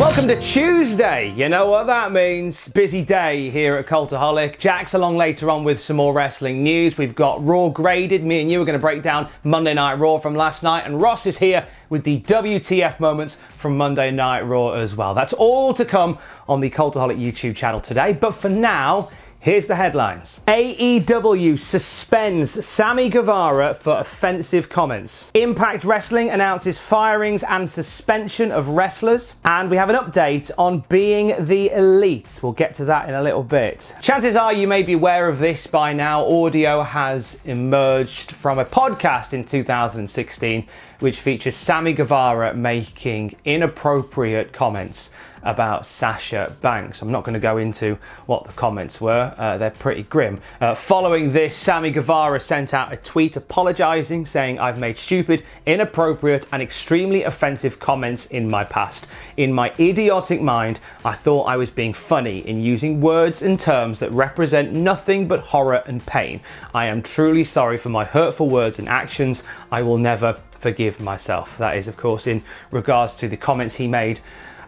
Welcome to Tuesday. You know what that means. Busy day here at Cultaholic. Jack's along later on with some more wrestling news. We've got Raw graded. Me and you are going to break down Monday Night Raw from last night. And Ross is here with the WTF moments from Monday Night Raw as well. That's all to come on the Cultaholic YouTube channel today. But for now, here's the headlines. AEW suspends Sammy Guevara for offensive comments. Impact Wrestling announces firings and suspension of wrestlers. And we have an update on Being the Elite. We'll get to that in a little bit. Chances are you may be aware of this by now. Audio has emerged from a podcast in 2016 which features Sammy Guevara making inappropriate comments about Sasha Banks. I'm not going to go into what the comments were. They're pretty grim. Following this, Sammy Guevara sent out a tweet apologising, saying, "I've made stupid, inappropriate and extremely offensive comments in my past. In my idiotic mind, I thought I was being funny in using words and terms that represent nothing but horror and pain. I am truly sorry for my hurtful words and actions. I will never forgive myself." That is, of course, in regards to the comments he made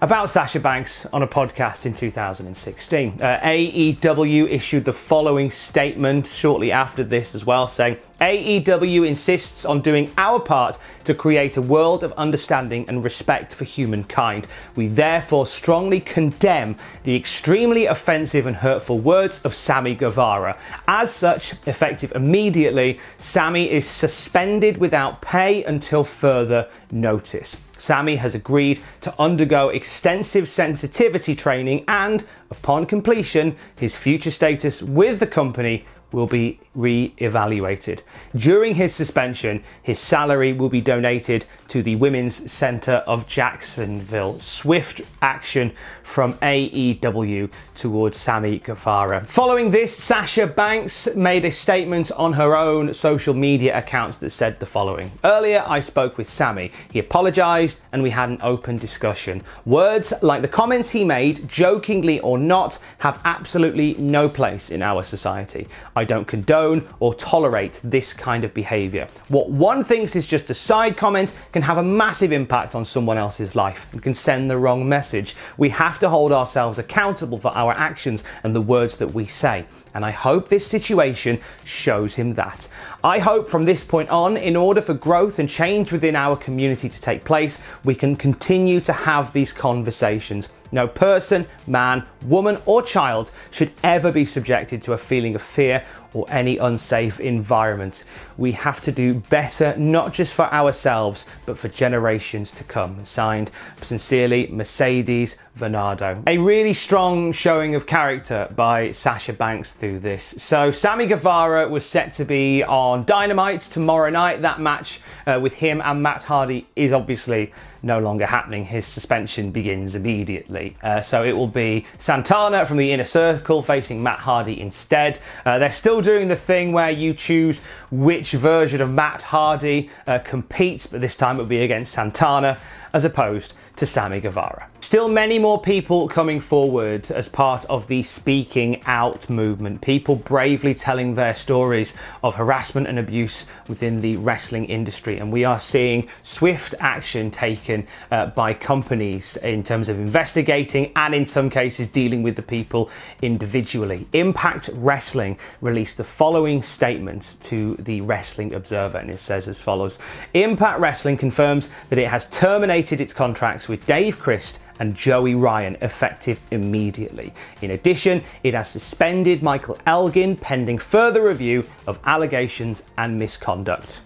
about Sasha Banks on a podcast in 2016. AEW issued the following statement shortly after this as well, saying, "AEW insists on doing our part to create a world of understanding and respect for humankind. We therefore strongly condemn the extremely offensive and hurtful words of Sammy Guevara. As such, effective immediately, Sammy is suspended without pay until further notice. Sammy has agreed to undergo extensive sensitivity training and, upon completion, his future status with the company will be re-evaluated. During his suspension, his salary will be donated to the Women's Center of Jacksonville. Swift action from AEW towards Sammy Guevara." Following this, Sasha Banks made a statement on her own social media accounts that said the following. "Earlier, I spoke with Sammy. He apologized and we had an open discussion. Words like the comments he made, jokingly or not, have absolutely no place in our society. I don't condone or tolerate this kind of behavior. What one thinks is just a side comment can have a massive impact on someone else's life and can send the wrong message. We have to hold ourselves accountable for our actions and the words that we say. And I hope this situation shows him that. I hope from this point on, in order for growth and change within our community to take place, we can continue to have these conversations. No person, man, woman or child should ever be subjected to a feeling of fear or any unsafe environment. We have to do better, not just for ourselves, but for generations to come." Signed, sincerely, Mercedes Venado. A really strong showing of character by Sasha Banks through this. So Sammy Guevara was set to be on Dynamite tomorrow night. That match with him and Matt Hardy is obviously no longer happening. His suspension begins immediately. So it will be Santana from the Inner Circle facing Matt Hardy instead. They're still doing the thing where you choose which version of Matt Hardy competes, but this time it will be against Santana as opposed to Sammy Guevara. Still many more people coming forward as part of the speaking out movement. People bravely telling their stories of harassment and abuse within the wrestling industry. And we are seeing swift action taken by companies in terms of investigating and in some cases dealing with the people individually. Impact Wrestling released the following statement to the Wrestling Observer, and it says as follows. "Impact Wrestling confirms that it has terminated its contracts with Dave Christ and Joey Ryan effective immediately. In addition, it has suspended Michael Elgin pending further review of allegations and misconduct."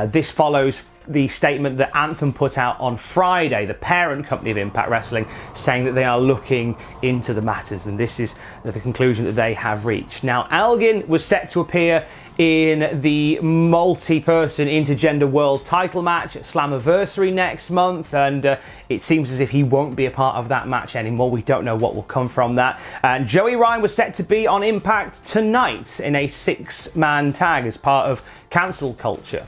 This follows the statement that Anthem put out on Friday, the parent company of Impact Wrestling, saying that they are looking into the matters, and this is the conclusion that they have reached. Now, Elgin was set to appear in the multi-person intergender world title match at Slammiversary next month, and it seems as if he won't be a part of that match anymore. We don't know what will come from that. And Joey Ryan was set to be on Impact tonight in a 6-man tag as part of Cancel Culture.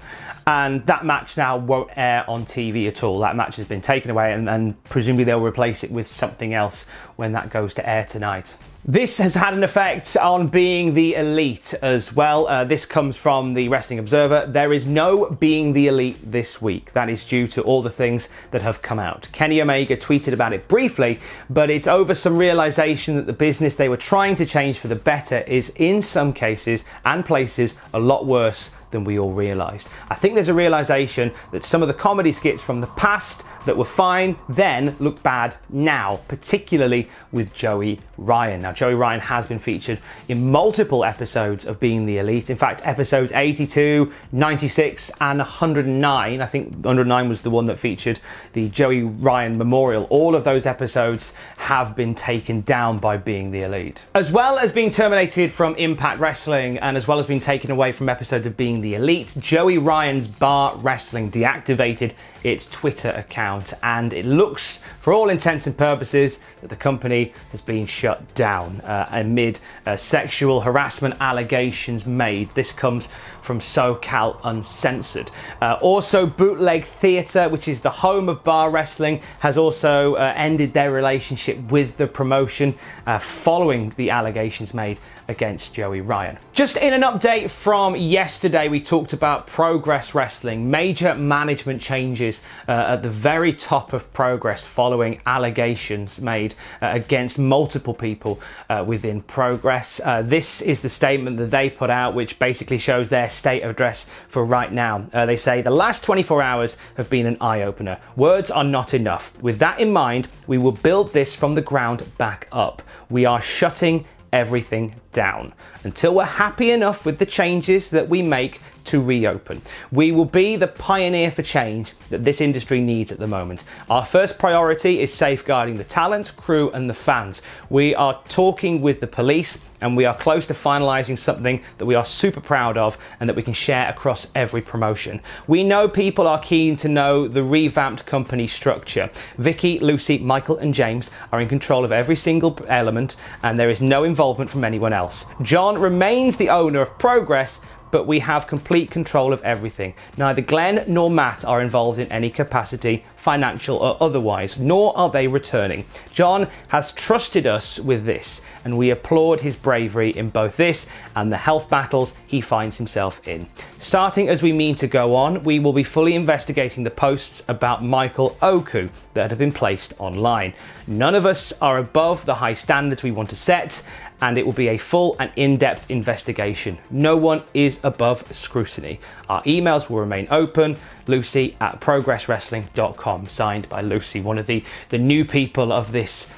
And that match now won't air on TV at all. That match has been taken away, and presumably they'll replace it with something else when that goes to air tonight. This has had an effect on Being the Elite as well. This comes from the Wrestling Observer. There is no Being the Elite this week. That is due to all the things that have come out. Kenny Omega tweeted about it briefly, but it's over some realization that the business they were trying to change for the better is in some cases and places a lot worse than we all realised. I think there's a realisation that some of the comedy skits from the past that were fine then look bad now, particularly with Joey Ryan. Now, Joey Ryan has been featured in multiple episodes of Being the Elite. In fact, episodes 82, 96 and 109, I think 109 was the one that featured the Joey Ryan Memorial. All of those episodes have been taken down by Being the Elite. As well as being terminated from Impact Wrestling and as well as being taken away from episodes of Being the Elite, Joey Ryan's Bar Wrestling deactivated its Twitter account, and it looks, for all intents and purposes, that the company has been shut down amid sexual harassment allegations made. This comes from SoCal Uncensored. Also, Bootleg Theatre, which is the home of Bar Wrestling, has also ended their relationship with the promotion following the allegations made against Joey Ryan. Just in an update from yesterday, we talked about Progress Wrestling. Major management changes at the very top of Progress following allegations made against multiple people within Progress. This is the statement that they put out, which basically shows their state of address for right now. They say the last 24 hours have been an eye-opener. Words are not enough. With that in mind, we will build this from the ground back up. We are shutting everything down until we're happy enough with the changes that we make to reopen. We will be the pioneer for change that this industry needs at the moment. Our first priority is safeguarding the talent, crew and the fans. We are talking with the police and we are close to finalising something that we are super proud of and that we can share across every promotion. We know people are keen to know the revamped company structure. Vicky, Lucy, Michael and James are in control of every single element and there is no involvement from anyone else. John remains the owner of Progress, but we have complete control of everything. Neither Glenn nor Matt are involved in any capacity, financial or otherwise, nor are they returning. John has trusted us with this, and we applaud his bravery in both this and the health battles he finds himself in. Starting as we mean to go on, we will be fully investigating the posts about Michael Oku that have been placed online. None of us are above the high standards we want to set, and it will be a full and in-depth investigation. No one is above scrutiny. Our emails will remain open. Lucy@progresswrestling.com, signed by Lucy, one of the new people of this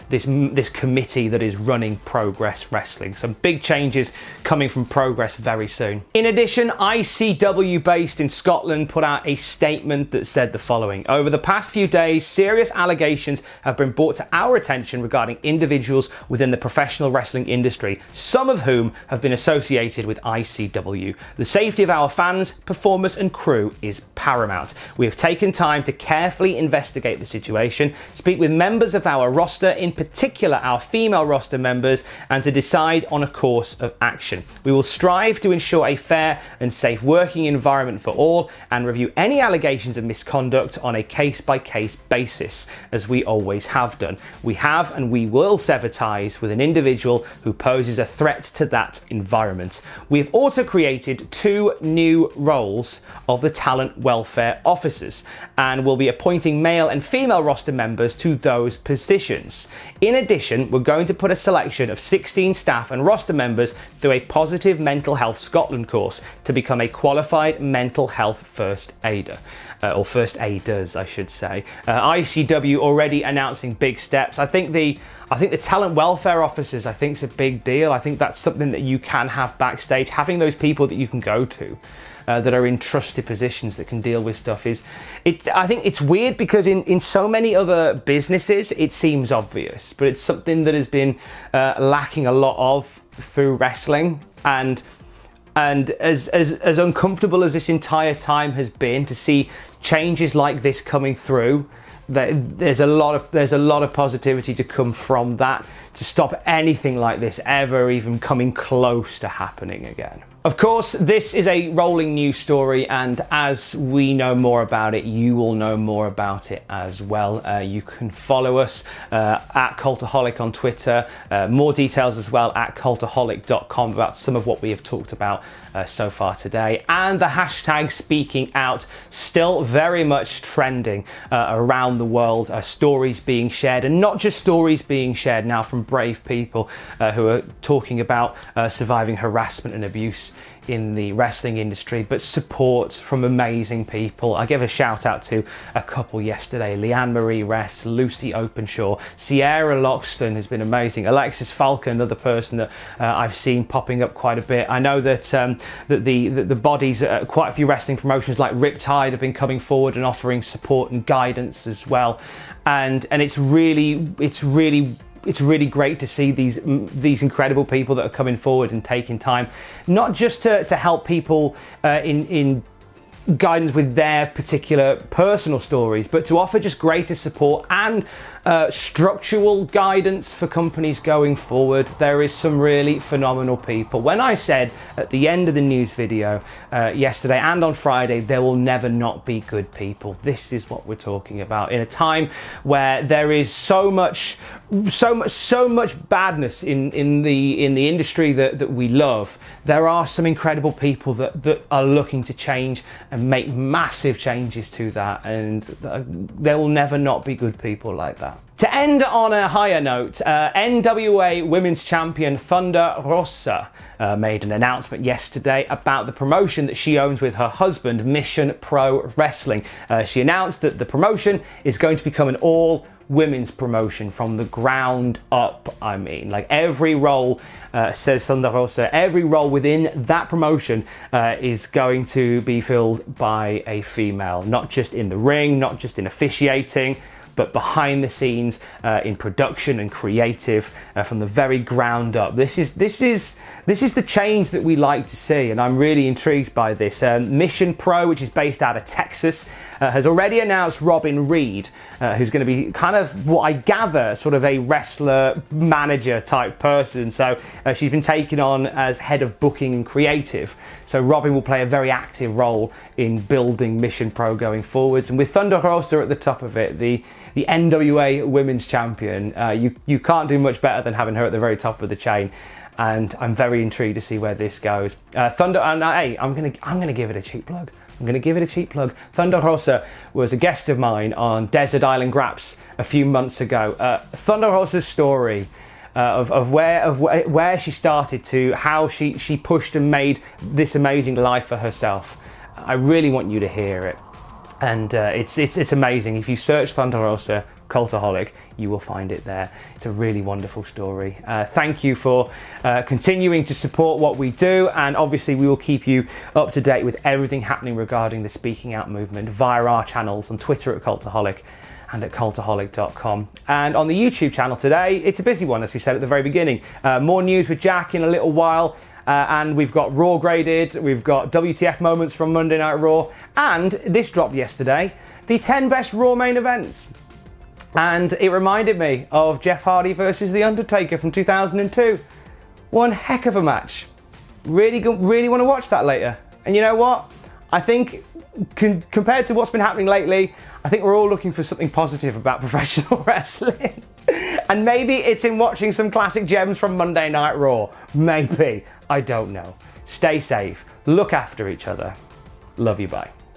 committee that is running Progress Wrestling. Some big changes coming from Progress very soon. In addition, ICW, based in Scotland, put out a statement that said the following: over the past few days, serious allegations have been brought to our attention regarding individuals within the professional wrestling industry, some of whom have been associated with ICW. The safety of our fans, performers and crew is paramount. We have taken time to carefully investigate the situation, speak with members of our roster, in particular our female roster members, and to decide on a course of action. We will strive to ensure a fair and safe working environment for all and review any allegations of misconduct on a case-by-case basis, as we always have done. We have and we will sever ties with an individual who poses a threat to that environment. We've also created 2 new roles of the talent welfare officers and will be appointing male and female roster members to those positions. In addition, we're going to put a selection of 16 staff and roster members through a Positive Mental Health Scotland course to become a qualified mental health first aider. Or first aiders, I should say. ICW already announcing big steps. I think the talent welfare officers, I think, is a big deal. I think that's something that you can have backstage. Having those people that you can go to that are in trusted positions that can deal with stuff I think it's weird because in so many other businesses it seems obvious, but it's something that has been lacking a lot of through wrestling, and as uncomfortable as this entire time has been to see changes like this coming through, there's a lot of positivity to come from that to stop anything like this ever even coming close to happening again. Of course, this is a rolling news story, and as we know more about it, you will know more about it as well. You can follow us at Cultaholic on Twitter. More details as well at cultaholic.com about some of what we have talked about so far today. And the hashtag speaking out still very much trending around the world. Stories being shared, and not just stories being shared now from brave people who are talking about surviving harassment and abuse in the wrestling industry, but support from amazing people. I give a shout out to a couple yesterday: Leanne Marie Ress, Lucy Openshaw, Sierra Loxton has been amazing, Alexis Falcon, another person that I've seen popping up quite a bit. I know that that the bodies at quite a few wrestling promotions like Riptide have been coming forward and offering support and guidance as well, and it's really great to see these incredible people that are coming forward and taking time, not just to help people in guidance with their particular personal stories, but to offer just greater support and structural guidance for companies going forward. There is some really phenomenal people. When I said at the end of the news video yesterday and on Friday, there will never not be good people, this is what we're talking about. In a time where there is so much badness in the industry that we love, there are some incredible people that are looking to change and make massive changes to that, and there will never not be good people like that. To end on a higher note, NWA Women's Champion Thunder Rosa made an announcement yesterday about the promotion that she owns with her husband, Mission Pro Wrestling. She announced that the promotion is going to become an all women's promotion from the ground up. I mean, like every role, says Thunder Rosa, every role within that promotion is going to be filled by a female, not just in the ring, not just in officiating, but behind the scenes, in production and creative, from the very ground up. This is the change that we like to see, and I'm really intrigued by this. Mission Pro, which is based out of Texas, has already announced Robin Reed, who's going to be kind of, what I gather, sort of a wrestler manager type person. So she's been taken on as head of booking and creative. So Robin will play a very active role in building Mission Pro going forwards. And with Thunder Rosa at the top of it, the NWA Women's Champion, you can't do much better than having her at the very top of the chain. And I'm very intrigued to see where this goes. Thunder, hey, I'm gonna give it a cheap plug. Thunder Rosa was a guest of mine on Desert Island Graps a few months ago. Thunder Rosa's story of where she started to how she pushed and made this amazing life for herself. I really want you to hear it. And it's amazing. If you search Thunder Rosa Cultaholic, you will find it there. It's a really wonderful story. Thank you for continuing to support what we do, and obviously we will keep you up to date with everything happening regarding the Speaking Out movement via our channels on Twitter at Cultaholic and at cultaholic.com. And on the YouTube channel today, it's a busy one, as we said at the very beginning. More news with Jack in a little while. And we've got Raw graded, we've got WTF moments from Monday Night Raw, and this dropped yesterday, the 10 best Raw main events. And it reminded me of Jeff Hardy versus The Undertaker from 2002. One heck of a match. Really want to watch that later. And you know what? I think compared to what's been happening lately, I think we're all looking for something positive about professional wrestling. And maybe it's in watching some classic gems from Monday Night Raw. Maybe. I don't know. Stay safe. Look after each other. Love you. Bye.